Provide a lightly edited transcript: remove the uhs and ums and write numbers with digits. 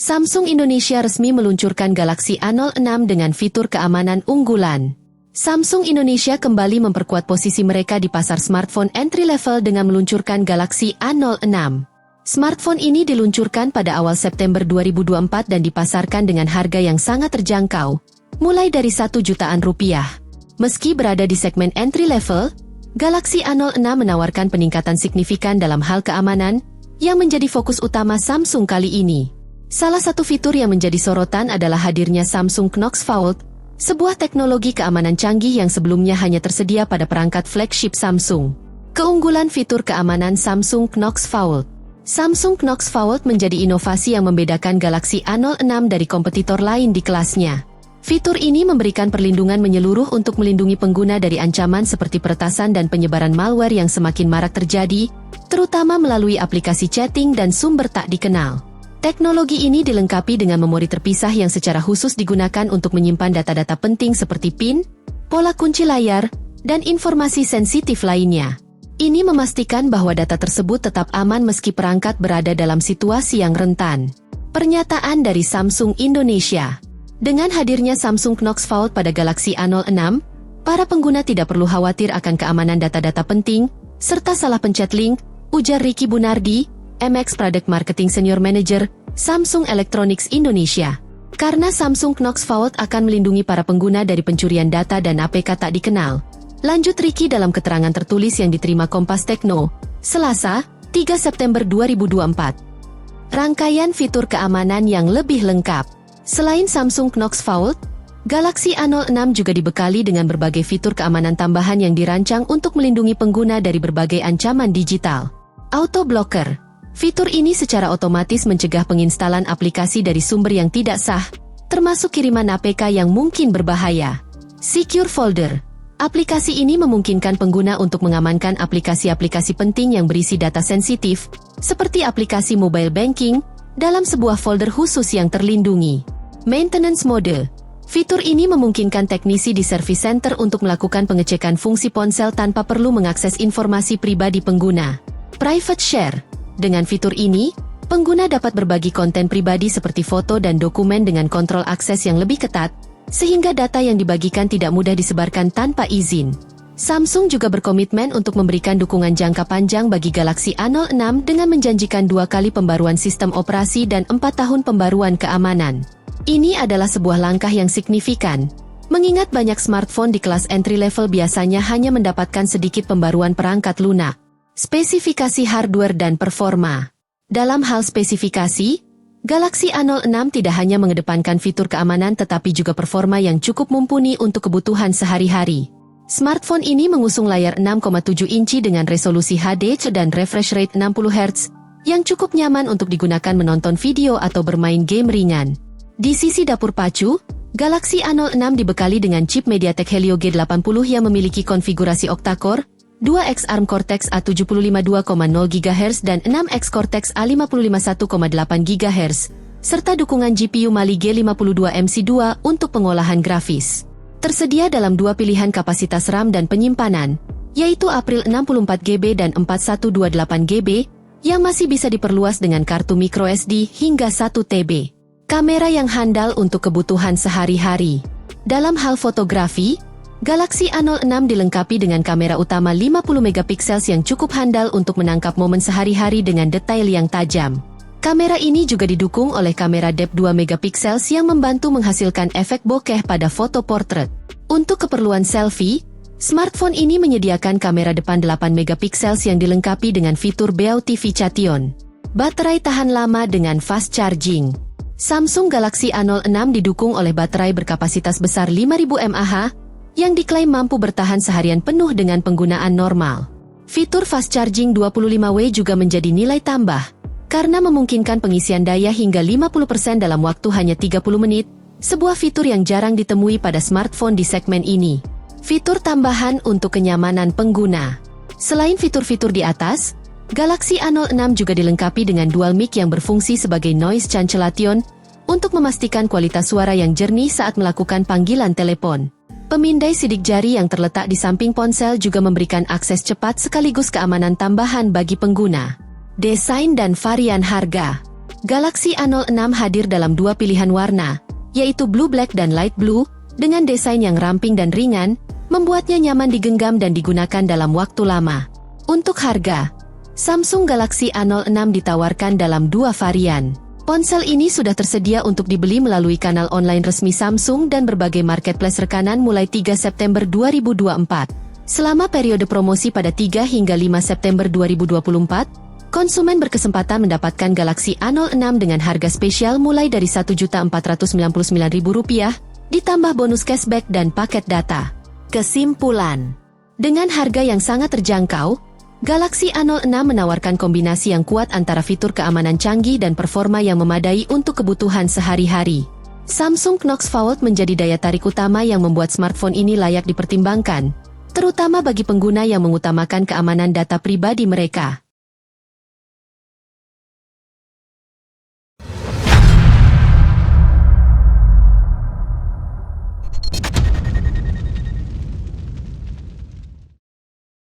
Samsung Indonesia resmi meluncurkan Galaxy A06 dengan fitur keamanan unggulan. Samsung Indonesia kembali memperkuat posisi mereka di pasar smartphone entry level dengan meluncurkan Galaxy A06. Smartphone ini diluncurkan pada awal September 2024 dan dipasarkan dengan harga yang sangat terjangkau, mulai dari 1 jutaan rupiah. Meski berada di segmen entry level, Galaxy A06 menawarkan peningkatan signifikan dalam hal keamanan yang menjadi fokus utama Samsung kali ini. Salah satu fitur yang menjadi sorotan adalah hadirnya Samsung Knox Vault, sebuah teknologi keamanan canggih yang sebelumnya hanya tersedia pada perangkat flagship Samsung. Keunggulan fitur keamanan Samsung Knox Vault. Samsung Knox Vault menjadi inovasi yang membedakan Galaxy A06 dari kompetitor lain di kelasnya. Fitur ini memberikan perlindungan menyeluruh untuk melindungi pengguna dari ancaman seperti peretasan dan penyebaran malware yang semakin marak terjadi, terutama melalui aplikasi chatting dan sumber tak dikenal. Teknologi ini dilengkapi dengan memori terpisah yang secara khusus digunakan untuk menyimpan data-data penting seperti PIN, pola kunci layar, dan informasi sensitif lainnya. Ini memastikan bahwa data tersebut tetap aman meski perangkat berada dalam situasi yang rentan. Pernyataan dari Samsung Indonesia. Dengan hadirnya Samsung Knox Vault pada Galaxy A06, para pengguna tidak perlu khawatir akan keamanan data-data penting, serta salah pencet link, ujar Ricky Bunardi, MX Product Marketing Senior Manager, Samsung Electronics Indonesia. Karena Samsung Knox Vault akan melindungi para pengguna dari pencurian data dan APK tak dikenal. Lanjut Ricky dalam keterangan tertulis yang diterima Kompas Tekno, Selasa, 3 September 2024. Rangkaian fitur keamanan yang lebih lengkap. Selain Samsung Knox Vault, Galaxy A06 juga dibekali dengan berbagai fitur keamanan tambahan yang dirancang untuk melindungi pengguna dari berbagai ancaman digital. Auto Blocker. Fitur ini secara otomatis mencegah penginstalan aplikasi dari sumber yang tidak sah, termasuk kiriman APK yang mungkin berbahaya. Secure Folder. Aplikasi ini memungkinkan pengguna untuk mengamankan aplikasi-aplikasi penting yang berisi data sensitif, seperti aplikasi mobile banking, dalam sebuah folder khusus yang terlindungi. Maintenance Mode. Fitur ini memungkinkan teknisi di service center untuk melakukan pengecekan fungsi ponsel tanpa perlu mengakses informasi pribadi pengguna. Private Share. Dengan fitur ini, pengguna dapat berbagi konten pribadi seperti foto dan dokumen dengan kontrol akses yang lebih ketat, sehingga data yang dibagikan tidak mudah disebarkan tanpa izin. Samsung juga berkomitmen untuk memberikan dukungan jangka panjang bagi Galaxy A06 dengan menjanjikan 2 kali pembaruan sistem operasi dan 4 tahun pembaruan keamanan. Ini adalah sebuah langkah yang signifikan, mengingat banyak smartphone di kelas entry level biasanya hanya mendapatkan sedikit pembaruan perangkat lunak. Spesifikasi hardware dan performa. Dalam hal spesifikasi, Galaxy A06 tidak hanya mengedepankan fitur keamanan tetapi juga performa yang cukup mumpuni untuk kebutuhan sehari-hari. Smartphone ini mengusung layar 6,7 inci dengan resolusi HD dan refresh rate 60 Hz, yang cukup nyaman untuk digunakan menonton video atau bermain game ringan. Di sisi dapur pacu, Galaxy A06 dibekali dengan chip MediaTek Helio G80 yang memiliki konfigurasi octa-core, 2X ARM Cortex A75 2,0 GHz dan 6X Cortex A55 1,8 GHz, serta dukungan GPU Mali G52 MC2 untuk pengolahan grafis. Tersedia dalam 2 pilihan kapasitas RAM dan penyimpanan, yaitu April 64GB dan 4128GB, yang masih bisa diperluas dengan kartu microSD hingga 1TB. Kamera yang handal untuk kebutuhan sehari-hari. Dalam hal fotografi, Galaxy A06 dilengkapi dengan kamera utama 50MP yang cukup handal untuk menangkap momen sehari-hari dengan detail yang tajam. Kamera ini juga didukung oleh kamera depth 2MP yang membantu menghasilkan efek bokeh pada foto portrait. Untuk keperluan selfie, smartphone ini menyediakan kamera depan 8MP yang dilengkapi dengan fitur Beauty Fichation. Baterai tahan lama dengan fast charging. Samsung Galaxy A06 didukung oleh baterai berkapasitas besar 5000 mAh, yang diklaim mampu bertahan seharian penuh dengan penggunaan normal. Fitur fast charging 25W juga menjadi nilai tambah, karena memungkinkan pengisian daya hingga 50% dalam waktu hanya 30 menit, sebuah fitur yang jarang ditemui pada smartphone di segmen ini. Fitur tambahan untuk kenyamanan pengguna. Selain fitur-fitur di atas, Galaxy A06 juga dilengkapi dengan dual mic yang berfungsi sebagai noise cancellation, untuk memastikan kualitas suara yang jernih saat melakukan panggilan telepon. Pemindai sidik jari yang terletak di samping ponsel juga memberikan akses cepat sekaligus keamanan tambahan bagi pengguna. Desain dan varian harga. Galaxy A06 hadir dalam dua pilihan warna, yaitu Blue Black dan Light Blue, dengan desain yang ramping dan ringan, membuatnya nyaman digenggam dan digunakan dalam waktu lama. Untuk harga, Samsung Galaxy A06 ditawarkan dalam dua varian. Ponsel ini sudah tersedia untuk dibeli melalui kanal online resmi Samsung dan berbagai marketplace rekanan mulai 3 September 2024. Selama periode promosi pada 3 hingga 5 September 2024, konsumen berkesempatan mendapatkan Galaxy A06 dengan harga spesial mulai dari Rp1.499.000, ditambah bonus cashback dan paket data. Kesimpulan, dengan harga yang sangat terjangkau, Galaxy A06 menawarkan kombinasi yang kuat antara fitur keamanan canggih dan performa yang memadai untuk kebutuhan sehari-hari. Samsung Knox Vault menjadi daya tarik utama yang membuat smartphone ini layak dipertimbangkan, terutama bagi pengguna yang mengutamakan keamanan data pribadi mereka.